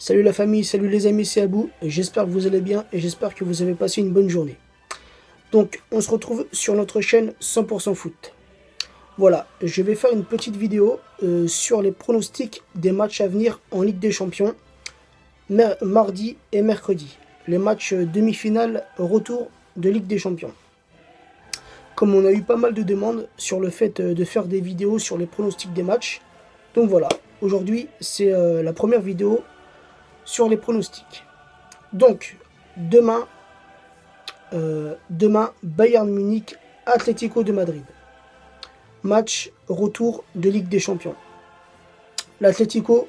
Salut la famille, salut les amis, c'est Abou. J'espère que vous allez bien et j'espère que vous avez passé une bonne journée. Donc, on se retrouve sur notre chaîne 100% foot. Voilà, je vais faire une petite vidéo sur les pronostics des matchs à venir en Ligue des Champions, mardi et mercredi. Les matchs demi-finale retour de Ligue des Champions. Comme on a eu pas mal de demandes sur le fait de faire des vidéos sur les pronostics des matchs, donc voilà, aujourd'hui c'est la première vidéo sur les pronostics. Donc, demain, Bayern Munich, Atlético de Madrid. Match retour de Ligue des Champions. L'Atlético,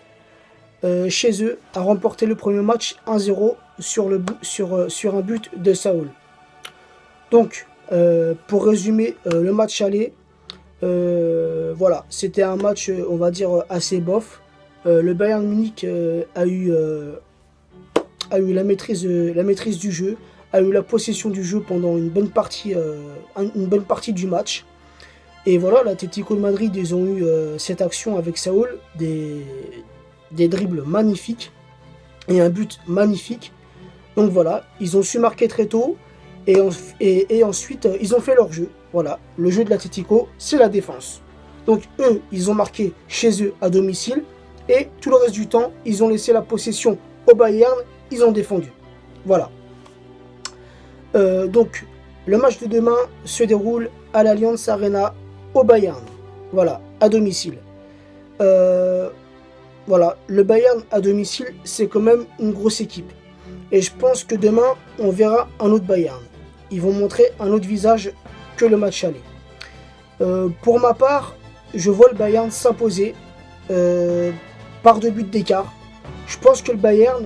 chez eux, a remporté le premier match 1-0 sur un but de Saúl. Donc, pour résumer le match aller, voilà, c'était un match, on va dire, assez bof. Le Bayern Munich a eu la maîtrise du jeu, a eu la possession du jeu pendant une bonne partie du match. Et voilà, l'Atlético de Madrid, ils ont eu cette action avec Saúl, des dribbles magnifiques et un but magnifique. Donc voilà, ils ont su marquer très tôt et ensuite ils ont fait leur jeu. Voilà, le jeu de l'Atlético, c'est la défense. Donc eux, ils ont marqué chez eux à domicile. Et tout le reste du temps, ils ont laissé la possession au Bayern, ils ont défendu. Voilà. Donc, le match de demain se déroule à l'Allianz Arena au Bayern. Voilà, à domicile. Voilà, le Bayern à domicile, c'est quand même une grosse équipe. Et je pense que demain, on verra un autre Bayern. Ils vont montrer un autre visage que le match aller. Pour ma part, je vois le Bayern s'imposer par 2 buts d'écart. Je pense que le Bayern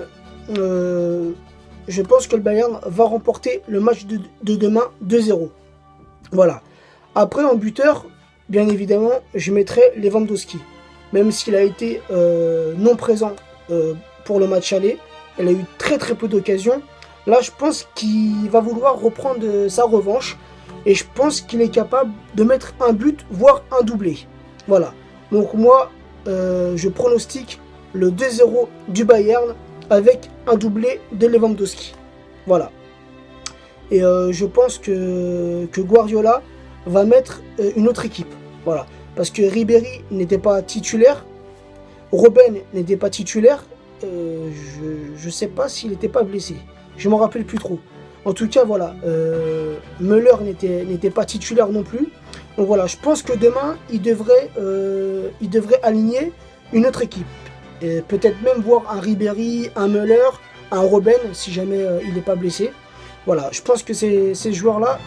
va remporter le match de demain 2-0. Voilà. Après, en buteur, bien évidemment, je mettrai Lewandowski. Même s'il a été non présent pour le match aller, il a eu très peu d'occasions. Là, je pense qu'il va vouloir reprendre sa revanche. Et je pense qu'il est capable de mettre un but, voire un doublé. Voilà. Donc moi, je pronostique le 2-0 du Bayern avec un doublé de Lewandowski. Voilà. Et je pense que Guardiola va mettre une autre équipe. Voilà. Parce que Ribéry n'était pas titulaire. Robben n'était pas titulaire. Je ne sais pas s'il n'était pas blessé. Je ne m'en rappelle plus trop. En tout cas, voilà. Müller n'était pas titulaire non plus. Donc voilà, je pense que demain, il devrait aligner une autre équipe. Peut-être même voir un Ribéry, un Müller, un Robben, si jamais il n'est pas blessé. Voilà, je pense que ces joueurs-là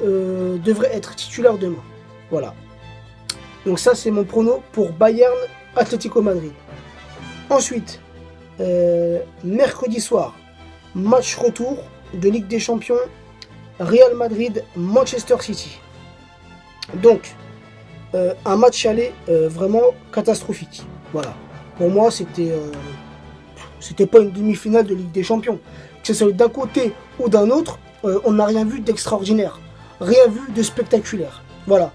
devraient être titulaires demain. Voilà. Donc ça, c'est mon prono pour Bayern Atlético Madrid. Ensuite, mercredi soir, match retour de Ligue des Champions, Real Madrid, Manchester City. Donc, un match aller vraiment catastrophique. Voilà. Pour moi, c'était pas une demi-finale de Ligue des Champions. Que ce soit d'un côté ou d'un autre, on n'a rien vu d'extraordinaire. Rien vu de spectaculaire. Voilà.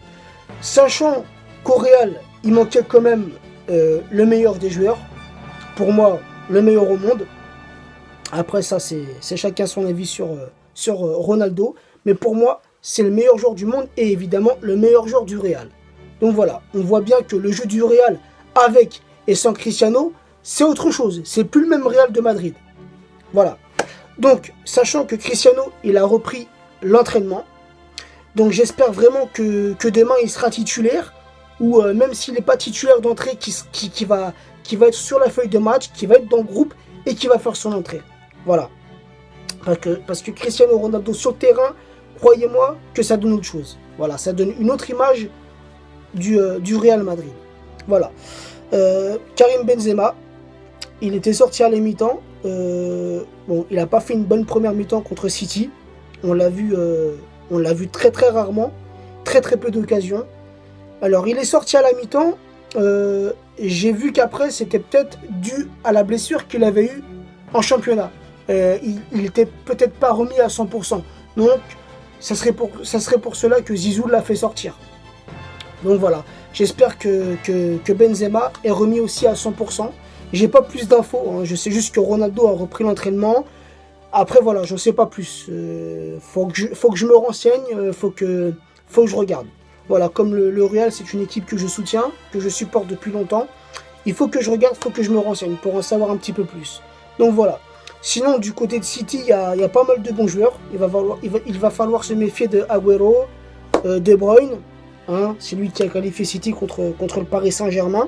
Sachant qu'au Real, il manquait quand même le meilleur des joueurs. Pour moi, le meilleur au monde. Après ça, c'est chacun son avis sur Ronaldo. Mais pour moi, c'est le meilleur joueur du monde et évidemment le meilleur joueur du Real. Donc voilà, on voit bien que le jeu du Real avec et sans Cristiano, c'est autre chose. C'est plus le même Real de Madrid. Voilà. Donc, sachant que Cristiano, il a repris l'entraînement. Donc j'espère vraiment que demain, il sera titulaire. Ou même s'il n'est pas titulaire d'entrée, qui va être sur la feuille de match, qui va être dans le groupe et qui va faire son entrée. Voilà. Parce que Cristiano Ronaldo sur le terrain, croyez-moi que ça donne autre chose. Voilà, ça donne une autre image du Real Madrid. Voilà. Karim Benzema, il était sorti à la mi-temps. Bon, il n'a pas fait une bonne première mi-temps contre City. On l'a vu très rarement. Très peu d'occasions. Alors, il est sorti à la mi-temps. J'ai vu qu'après, c'était peut-être dû à la blessure qu'il avait eue en championnat. Il n'était peut-être pas remis à 100%. Donc, ça serait pour cela que Zizou l'a fait sortir. Donc voilà, j'espère que Benzema est remis aussi à 100%. J'ai pas plus d'infos, hein. Je sais juste que Ronaldo a repris l'entraînement. Après voilà, je ne sais pas plus. Faut que je me renseigne, faut que je regarde. Voilà, comme le Real, c'est une équipe que je soutiens, que je supporte depuis longtemps. Il faut que je regarde, il faut que je me renseigne pour en savoir un petit peu plus. Donc voilà. Sinon, du côté de City, il y a pas mal de bons joueurs. Il va falloir se méfier de Agüero, De Bruyne. Hein, c'est lui qui a qualifié City contre le Paris Saint-Germain.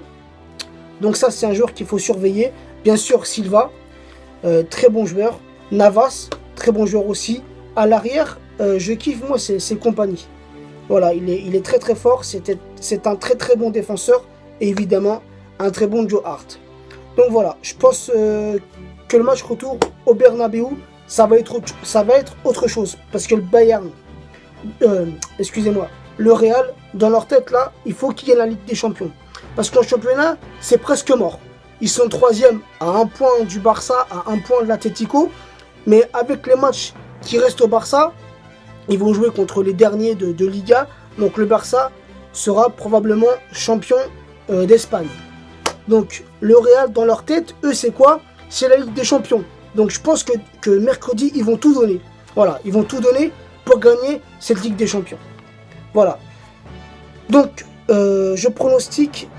Donc ça, c'est un joueur qu'il faut surveiller. Bien sûr, Silva, très bon joueur. Navas, très bon joueur aussi. À l'arrière, je kiffe moi ses compagnies. Voilà, il est très très fort. C'est un très très bon défenseur. Et évidemment, un très bon Joe Hart. Donc voilà, je pense que le match retour au Bernabeu, ça va être autre chose. Parce que le Bayern, excusez-moi, le Real, dans leur tête là, il faut qu'il y ait la Ligue des Champions. Parce qu'en championnat, c'est presque mort. Ils sont troisième à 1 point du Barça, à 1 point de l'Atlético. Mais avec les matchs qui restent au Barça, ils vont jouer contre les derniers de Liga. Donc le Barça sera probablement champion d'Espagne. Donc le Real, dans leur tête, eux, c'est quoi? C'est la Ligue des Champions. Donc je pense que mercredi, ils vont tout donner. Voilà, ils vont tout donner pour gagner cette Ligue des Champions. Voilà. Donc, je pronostique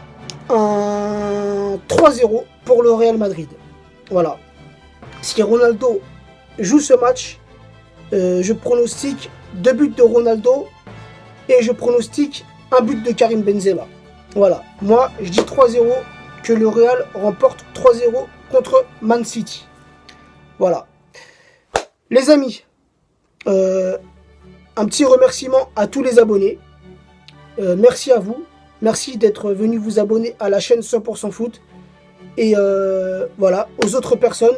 un 3-0 pour le Real Madrid. Voilà. Si Ronaldo joue ce match, je pronostique 2 buts de Ronaldo et je pronostique un but de Karim Benzema. Voilà. Moi, je dis 3-0, que le Real remporte 3-0 contre Man City. Voilà. Les amis, un petit remerciement à tous les abonnés. Merci à vous. Merci d'être venu vous abonner à la chaîne 100% Foot. Et voilà, aux autres personnes,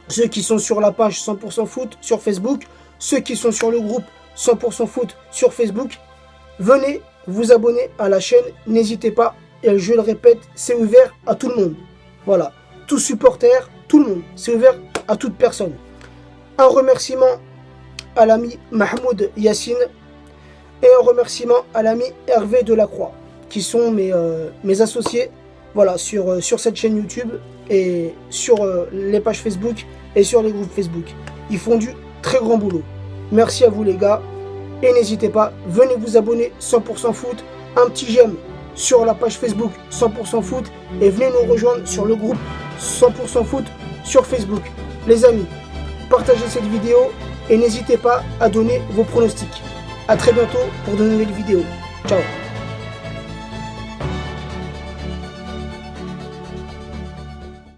ceux qui sont sur la page 100% Foot sur Facebook, ceux qui sont sur le groupe 100% Foot sur Facebook, venez vous abonner à la chaîne. N'hésitez pas. Et je le répète, c'est ouvert à tout le monde. Voilà, tout supporter, tout le monde. C'est ouvert à toute personne. Un remerciement à l'ami Mahmoud Yassine et un remerciement à l'ami Hervé Delacroix, qui sont mes associés, voilà, sur cette chaîne YouTube et sur les pages Facebook et sur les groupes Facebook. Ils font du très grand boulot. Merci à vous les gars. Et n'hésitez pas, venez vous abonner 100% Foot, un petit j'aime sur la page Facebook 100% Foot et venez nous rejoindre sur le groupe 100% Foot sur Facebook. Les amis, partagez cette vidéo et n'hésitez pas à donner vos pronostics. A très bientôt pour de nouvelles vidéos. Ciao.